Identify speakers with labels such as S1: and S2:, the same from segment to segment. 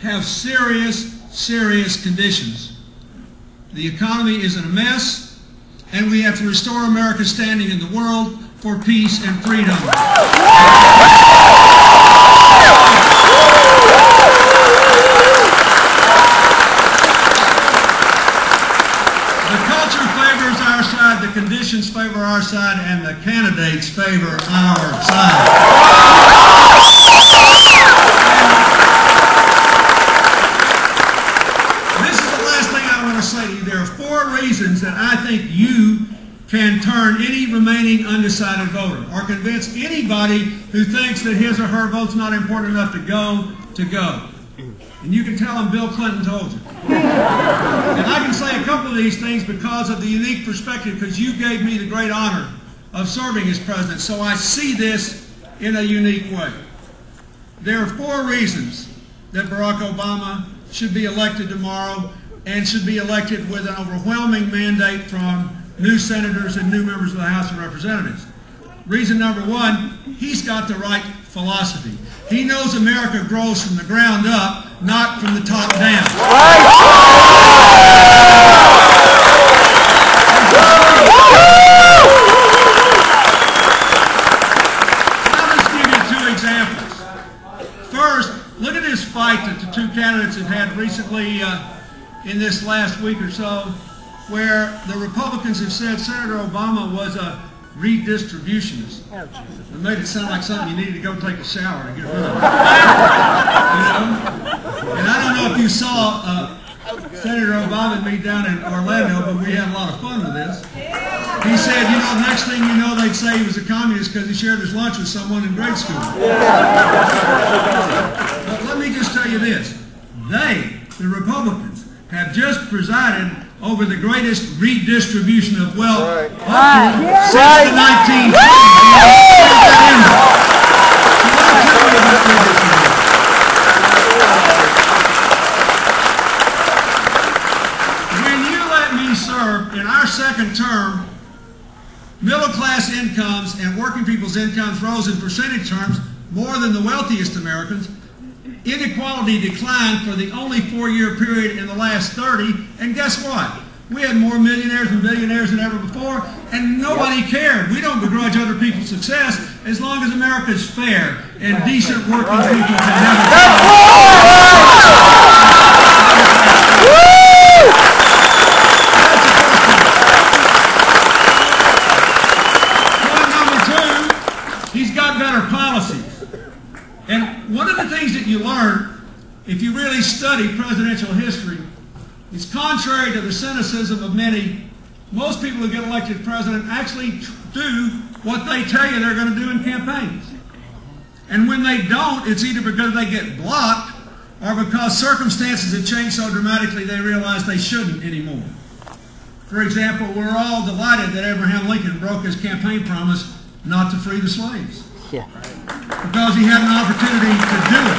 S1: have serious, serious conditions. The economy is in a mess, and we have to restore America's standing in the world for peace and freedom. Our side, the conditions favor our side, and the candidates favor our side. This is the last thing I want to say to you. There are 4 reasons that I think you can turn any remaining undecided voter or convince anybody who thinks that his or her vote's not important enough to go. And you can tell them Bill Clinton told you. And I can say a couple of these things because of the unique perspective, because you gave me the great honor of serving as president. So I see this in a unique way. There are 4 reasons that Barack Obama should be elected tomorrow, and should be elected with an overwhelming mandate from new senators and new members of the House of Representatives. Reason number 1, he's got the right philosophy. He knows America grows from the ground up, not from the top down. Now let's give you 2 examples. First, look at this fight that the 2 candidates have had recently in this last week or so, where the Republicans have said Senator Obama was a redistributionist. It made it sound like something you needed to go take a shower to get rid of. You know? And I don't know if you saw Senator Obama and me down in Orlando, but we had a lot of fun with this. He said, you know, next thing you know, they'd say he was a communist because he shared his lunch with someone in grade school. But let me just tell you this. They, the Republicans, have just presided over the greatest redistribution of wealth since the 1920s. When you let me serve in our second term, middle-class incomes and working people's incomes rose in percentage terms more than the wealthiest Americans. Inequality declined for the only 4-year period in the last 30, and guess what? We had more millionaires and billionaires than ever before, and nobody cared. We don't begrudge other people's success as long as America's fair and decent working people can have a Point number 2, he's got better policies. And one of the things that you learn if you really study presidential history is, contrary to the cynicism of many, most people who get elected president actually do what they tell you they're going to do in campaigns. And when they don't, it's either because they get blocked or because circumstances have changed so dramatically they realize they shouldn't anymore. For example, we're all delighted that Abraham Lincoln broke his campaign promise not to free the slaves. Yeah. Because he had an opportunity to do it.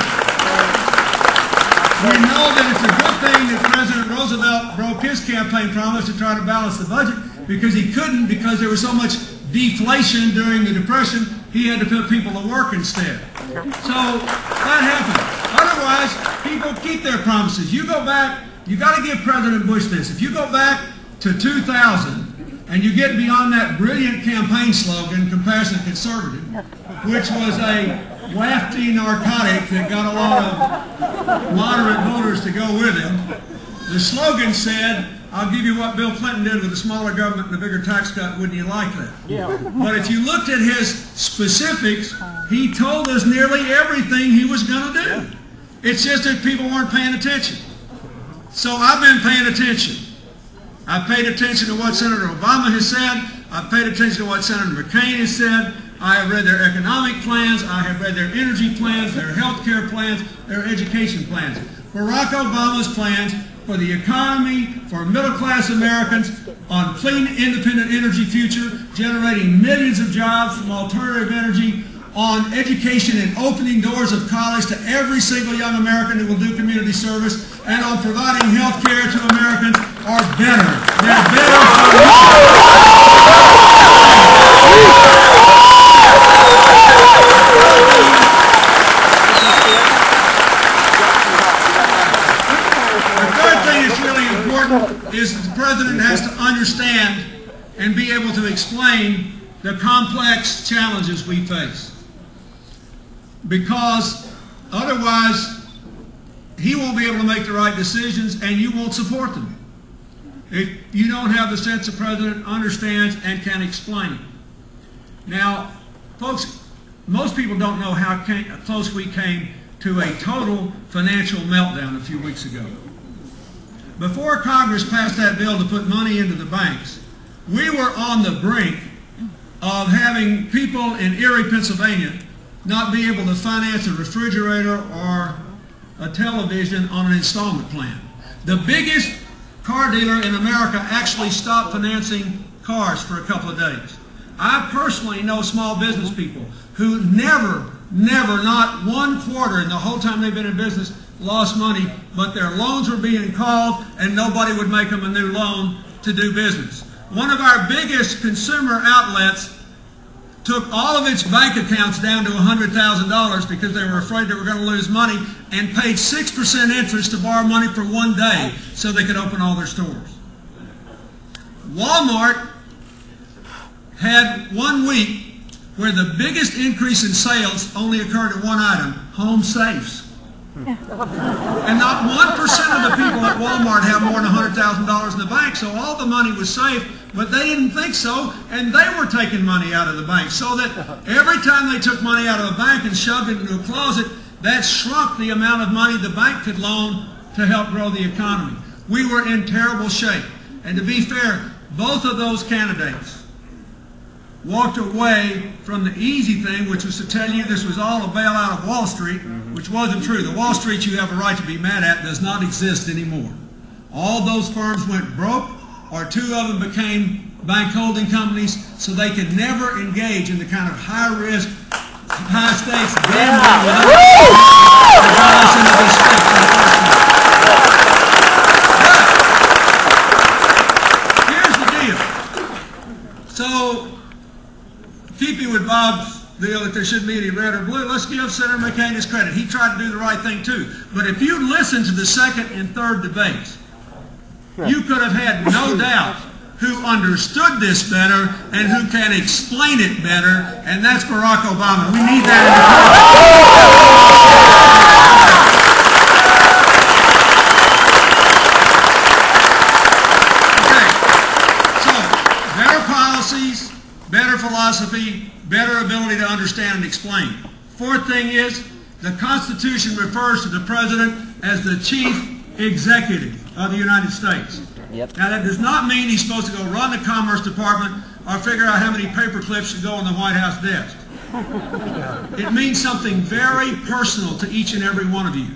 S1: We know that it's a good thing that President Roosevelt broke his campaign promise to try to balance the budget, because he couldn't, because there was so much deflation during the Depression, he had to put people to work instead. So that happened. Otherwise, people keep their promises. You go back, you got to give President Bush this. If you go back to 2000, and you get beyond that brilliant campaign slogan, Compassionate Conservative, which was a wafty narcotic that got a lot of moderate voters to go with him. The slogan said, I'll give you what Bill Clinton did with a smaller government and a bigger tax cut, wouldn't you like that? Yeah. But if you looked at his specifics, he told us nearly everything he was going to do. It's just that people weren't paying attention. So I've been paying attention. I've paid attention to what Senator Obama has said. I've paid attention to what Senator McCain has said. I have read their economic plans. I have read their energy plans, their health care plans, their education plans. Barack Obama's plans for the economy, for middle-class Americans, on clean, independent energy future, generating millions of jobs from alternative energy, on education and opening doors of college to every single young American who will do community service, and on providing health care to Americans are better. They're better for is that the president has to understand and be able to explain the complex challenges we face. Because otherwise, he won't be able to make the right decisions and you won't support them. If you don't have the sense the president understands and can explain. Now, folks, most people don't know how close we came to a total financial meltdown a few weeks ago. Before Congress passed that bill to put money into the banks, we were on the brink of having people in Erie, Pennsylvania not be able to finance a refrigerator or a television on an installment plan. The biggest car dealer in America actually stopped financing cars for a couple of days. I personally know small business people who never, not one quarter in the whole time they've been in business, lost money, but their loans were being called and nobody would make them a new loan to do business. One of our biggest consumer outlets took all of its bank accounts down to $100,000 because they were afraid they were going to lose money and paid 6% interest to borrow money for one day so they could open all their stores. Walmart had 1 week where the biggest increase in sales only occurred at one item, home safes. And not 1% of the people at Walmart have more than $100,000 in the bank, so all the money was safe, but they didn't think so, and they were taking money out of the bank, so that every time they took money out of the bank and shoved it into a closet, that shrunk the amount of money the bank could loan to help grow the economy. We were in terrible shape. And to be fair, both of those candidates walked away from the easy thing, which was to tell you this was all a bailout of Wall Street, which wasn't true. The Wall Street you have a right to be mad at does not exist anymore. All those firms went broke, or two of them became bank holding companies, so they could never engage in the kind of high-risk, high-stakes gambling that got us into this state. But here's the deal. So, keeping with Bob's deal that there shouldn't be any red or blue, let's give Senator McCain his credit. He tried to do the right thing too. But if you listen to the second and third debates, you could have had no doubt who understood this better and who can explain it better, and that's Barack Obama. We need that in the country. Okay, so better policies, better philosophy, better ability to understand and explain. Fourth thing is, the Constitution refers to the President as the Chief Executive of the United States.
S2: Yep.
S1: Now that does not mean he's supposed to go run the Commerce Department or figure out how many paper clips should go on the White House desk. It means something very personal to each and every one of you.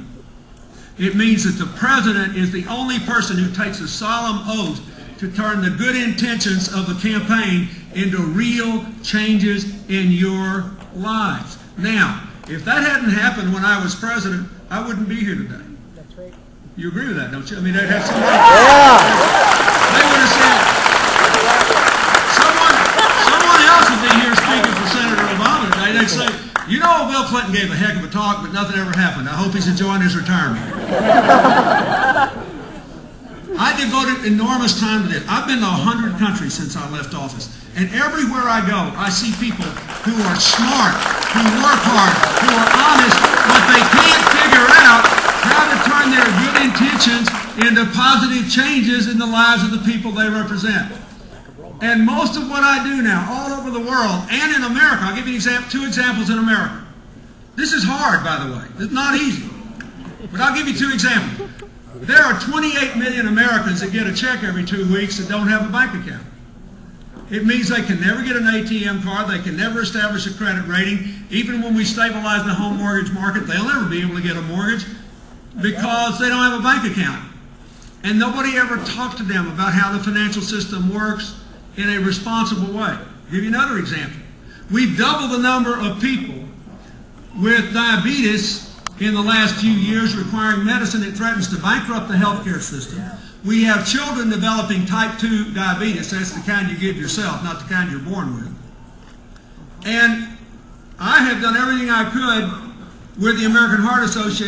S1: It means that the President is the only person who takes a solemn oath to turn the good intentions of the campaign into real changes in your lives. Now, if that hadn't happened when I was president, I wouldn't be here today.
S3: That's right.
S1: You agree with that, don't you? I mean, they'd have somebody. They would have said, someone else would be here speaking for Senator Obama today. They'd say, you know, Bill Clinton gave a heck of a talk, but nothing ever happened. I hope he's enjoying his retirement. I devoted enormous time to this. I've been to 100 countries since I left office. And everywhere I go, I see people who are smart, who work hard, who are honest, but they can't figure out how to turn their good intentions into positive changes in the lives of the people they represent. And most of what I do now, all over the world, and in America, I'll give you two examples in America. This is hard, by the way. It's not easy. But I'll give you two examples. There are 28 million Americans that get a check every 2 weeks that don't have a bank account. It means they can never get an ATM card, they can never establish a credit rating. Even when we stabilize the home mortgage market, they'll never be able to get a mortgage because they don't have a bank account. And nobody ever talked to them about how the financial system works in a responsible way. I'll give you another example. We've doubled the number of people with diabetes in the last few years requiring medicine that threatens to bankrupt the healthcare system. We have children developing type 2 diabetes. That's the kind you give yourself, not the kind you're born with. And I have done everything I could with the American Heart Association